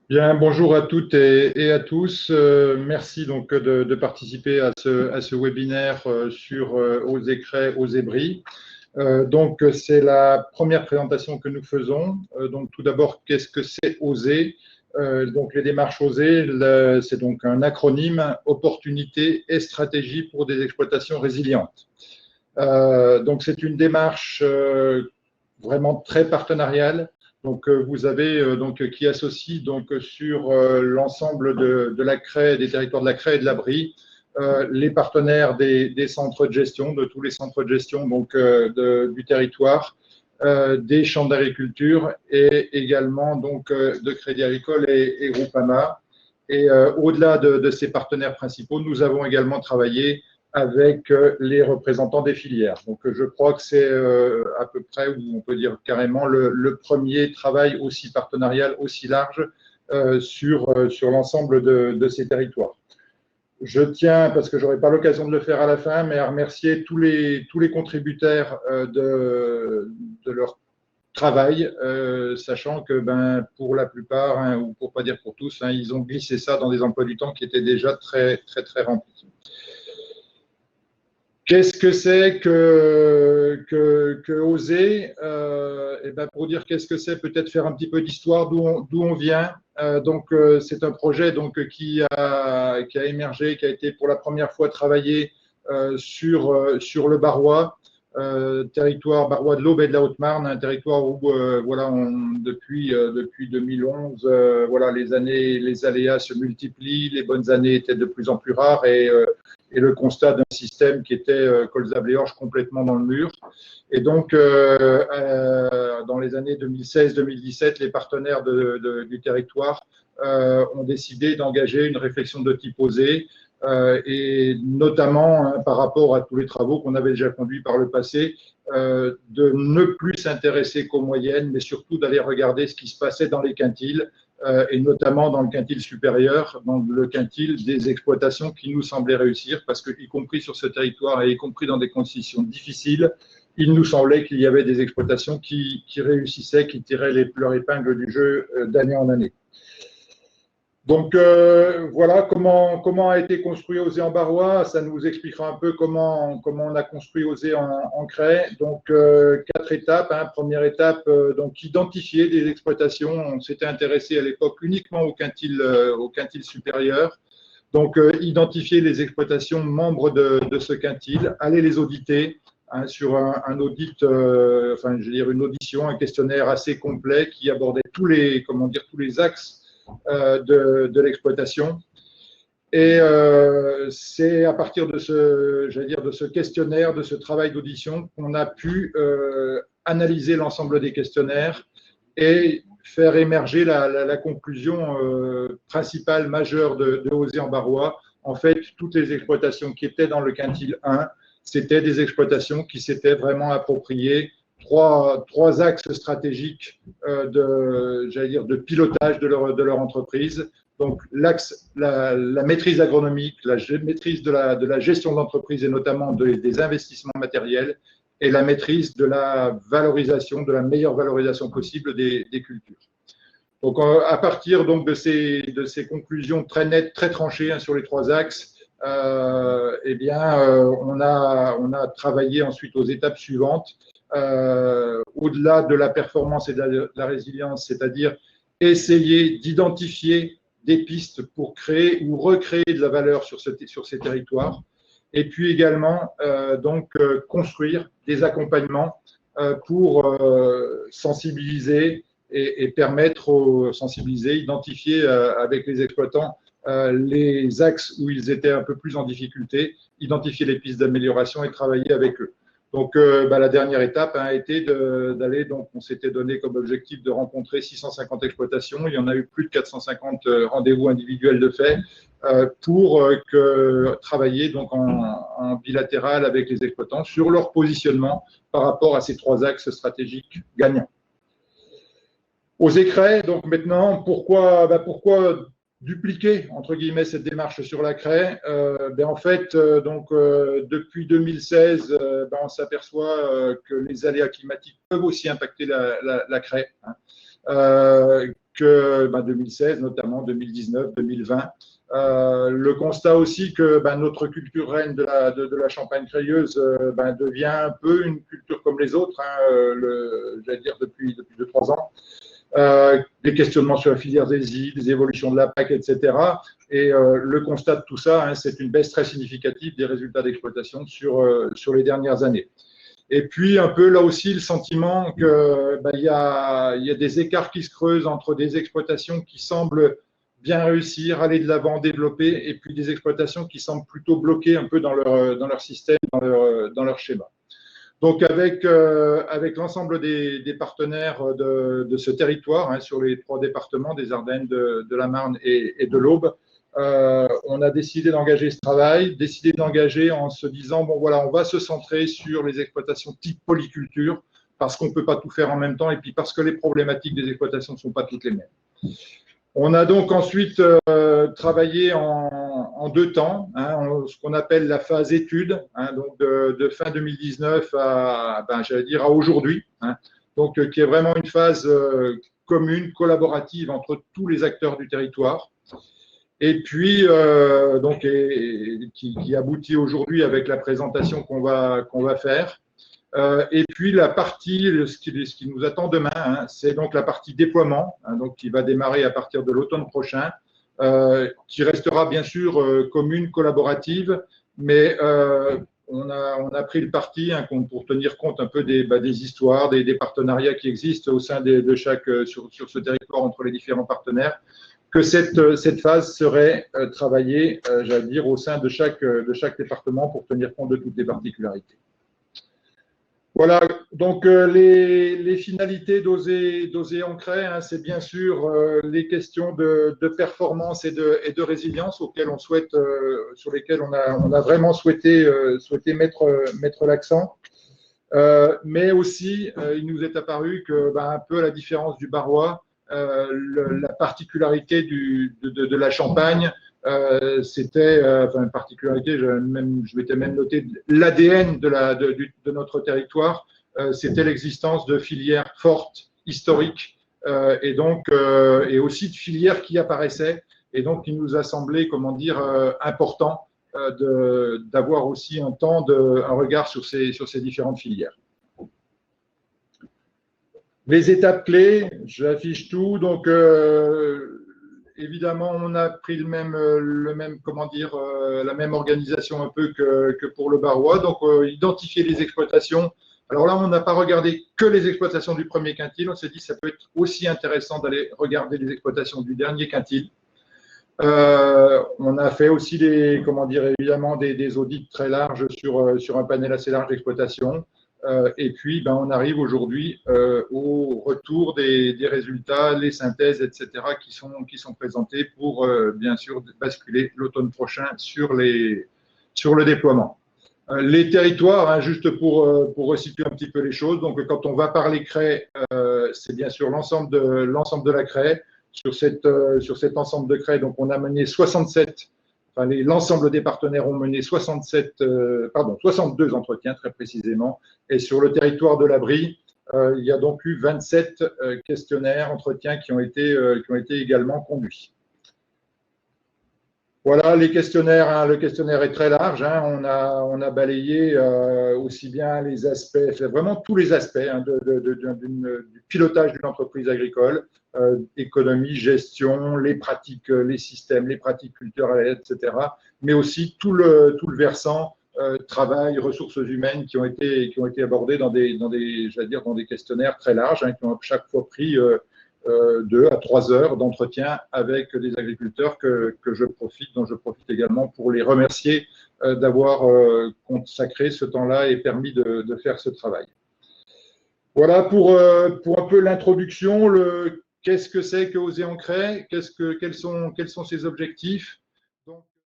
Bien, bonjour à toutes et à tous. Merci donc de participer à ce webinaire sur Oser Cray, Oser Brie. Donc, c'est la première présentation que nous faisons. Donc, tout d'abord, qu'est-ce que c'est Oser? Donc, les démarches Oser, c'est donc un acronyme opportunité et stratégie pour des exploitations résilientes. Donc, c'est une démarche vraiment très partenariale. Donc, vous avez donc qui associe donc sur l'ensemble de la Craie, des territoires de la Craie et de la Brie, les partenaires des centres de gestion, de tous les centres de gestion donc du territoire, des chambres d'agriculture et également donc de Crédit Agricole et Groupama. Et au-delà de ces partenaires principaux, nous avons également travaillé avec les représentants des filières. Donc, je crois que c'est à peu près, ou on peut dire carrément, le premier travail aussi partenarial, aussi large sur l'ensemble de ces territoires. Je tiens, parce que je n'aurai pas l'occasion de le faire à la fin, mais à remercier tous les contributeurs de leur travail, sachant que pour la plupart, hein, ou pour pas dire pour tous, hein, ils ont glissé ça dans des emplois du temps qui étaient déjà très, très, très remplis. Qu'est-ce que c'est que oser Pour dire qu'est-ce que c'est, peut-être faire un petit peu d'histoire d'où on vient. C'est un projet qui a émergé, qui a été pour la première fois travaillé sur le Barrois, territoire Barrois de l'Aube et de la Haute-Marne, un territoire où depuis 2011, les aléas se multiplient, les bonnes années étaient de plus en plus rares et le constat d'un système qui était colza-bléorge complètement dans le mur. Et donc, dans les années 2016-2017, les partenaires du territoire ont décidé d'engager une réflexion de type OSER, et notamment par rapport à tous les travaux qu'on avait déjà conduits par le passé, de ne plus s'intéresser qu'aux moyennes, mais surtout d'aller regarder ce qui se passait dans les quintiles, et notamment dans le quintile supérieur, dans le quintile des exploitations qui nous semblaient réussir, parce que, y compris sur ce territoire et y compris dans des conditions difficiles, il nous semblait qu'il y avait des exploitations qui réussissaient, qui tiraient leur épingle du jeu d'année en année. Donc voilà comment a été construit Oser en Barrois. Ça nous expliquera un peu comment on a construit Oser en Craie. Donc 4 étapes. Hein. Première étape, donc identifier des exploitations. On s'était intéressé à l'époque uniquement au quintile supérieur. Donc identifier les exploitations membres de ce quintile, aller les auditer. Hein, sur un audit, une audition, un questionnaire assez complet qui abordait tous les axes de l'exploitation. Et c'est à partir de ce questionnaire, de ce travail d'audition, qu'on a pu analyser l'ensemble des questionnaires et faire émerger la conclusion principale, majeure de Oser en Barrois. En fait, toutes les exploitations qui étaient dans le quintile 1, c'était des exploitations qui s'étaient vraiment appropriées trois axes stratégiques de pilotage de leur entreprise. Donc, l'axe, la maîtrise agronomique, la maîtrise de la gestion de l'entreprise et notamment des investissements matériels, et la maîtrise de la valorisation, de la meilleure valorisation possible des cultures. Donc, à partir donc, de ces conclusions très nettes, très tranchées, hein, sur les 3 axes, on a travaillé ensuite aux étapes suivantes. Au-delà de la performance et de la résilience, c'est-à-dire essayer d'identifier des pistes pour créer ou recréer de la valeur sur ces territoires, et puis également construire des accompagnements pour sensibiliser et permettre identifier avec les exploitants les axes où ils étaient un peu plus en difficulté, identifier les pistes d'amélioration et travailler avec eux. Donc, la dernière étape a été d'aller, donc on s'était donné comme objectif de rencontrer 650 exploitations. Il y en a eu plus de 450 rendez-vous individuels de fait pour travailler donc en bilatéral avec les exploitants sur leur positionnement par rapport à ces 3 axes stratégiques gagnants. Oser Craie, donc maintenant, pourquoi dupliquer, entre guillemets, cette démarche sur la craie? En fait, depuis 2016, on s'aperçoit que les aléas climatiques peuvent aussi impacter la craie. Hein. que 2016, notamment 2019, 2020. Le constat aussi que notre culture reine de la Champagne crayeuse devient un peu une culture comme les autres, j'allais dire depuis 2-3 ans. Des questionnements sur la filière des îles, des évolutions de la PAC, etc. Et le constat de tout ça, c'est une baisse très significative des résultats d'exploitation sur les dernières années. Et puis, un peu là aussi, le sentiment qu'il y a des écarts qui se creusent entre des exploitations qui semblent bien réussir, aller de l'avant, développer, et puis des exploitations qui semblent plutôt bloquées un peu dans leur système, dans leur schéma. Donc, avec l'ensemble des partenaires de ce territoire, sur les 3 départements, des Ardennes, de la Marne et de l'Aube, on a décidé d'engager ce travail, décidé d'engager en se disant, bon voilà, on va se centrer sur les exploitations type polyculture, parce qu'on ne peut pas tout faire en même temps, et puis parce que les problématiques des exploitations ne sont pas toutes les mêmes. On a donc ensuite travaillé en 2 temps, ce qu'on appelle la phase étude, donc de fin 2019 à aujourd'hui, donc qui est vraiment une phase commune, collaborative entre tous les acteurs du territoire, et puis qui aboutit aujourd'hui avec la présentation qu'on va faire. Et puis la partie, ce qui nous attend demain, c'est donc la partie déploiement, donc qui va démarrer à partir de l'automne prochain, qui restera bien sûr commune, collaborative, mais on a pris le parti pour tenir compte un peu des histoires, des partenariats qui existent au sein de chaque sur ce territoire entre les différents partenaires, que cette phase serait travaillée, j'allais dire, au sein de chaque département pour tenir compte de toutes les particularités. Voilà, donc les finalités d'Oser Ancrer, c'est bien sûr les questions de performance et de résilience sur lesquelles on a vraiment souhaité mettre l'accent. Mais aussi, il nous est apparu que, un peu à la différence du Barrois, la particularité de la Champagne, c'était une particularité, je m'étais même noté l'ADN de notre territoire, c'était l'existence de filières fortes, historiques, et aussi de filières qui apparaissaient, et donc il nous a semblé, important d'avoir aussi un regard sur ces différentes filières. Les étapes clés, j'affiche tout. Donc, évidemment, on a pris la même organisation un peu que pour le Barrois. Donc, identifier les exploitations. Alors là, on n'a pas regardé que les exploitations du premier quintile. On s'est dit que ça peut être aussi intéressant d'aller regarder les exploitations du dernier quintile. On a fait aussi évidemment des audits très larges sur un panel assez large d'exploitations. Et puis, on arrive aujourd'hui au retour des résultats, les synthèses, etc., qui sont présentés pour, bien sûr, basculer l'automne prochain sur le déploiement. Les territoires, juste pour resituer un petit peu les choses, donc quand on va parler craie, c'est bien sûr l'ensemble de la craie. Sur cet ensemble de craie, donc on a mené 67. L'ensemble des partenaires ont mené 62 entretiens très précisément. Et sur le territoire de la Brie, il y a donc eu 27 questionnaires, entretiens qui ont été également conduits. Voilà les questionnaires. Le questionnaire est très large. On a balayé aussi bien les aspects, vraiment tous les aspects du pilotage d'une entreprise agricole, économie, gestion, les pratiques, les systèmes, les pratiques culturelles, etc. Mais aussi tout le versant travail, ressources humaines qui ont été abordés dans des questionnaires très larges, qui ont chaque fois pris 2 à 3 heures d'entretien avec des agriculteurs dont je profite également pour les remercier d'avoir consacré ce temps-là et permis de faire ce travail. Voilà pour un peu l'introduction. Qu'est-ce que c'est que Oser Ancrer ? Quels sont ses objectifs ?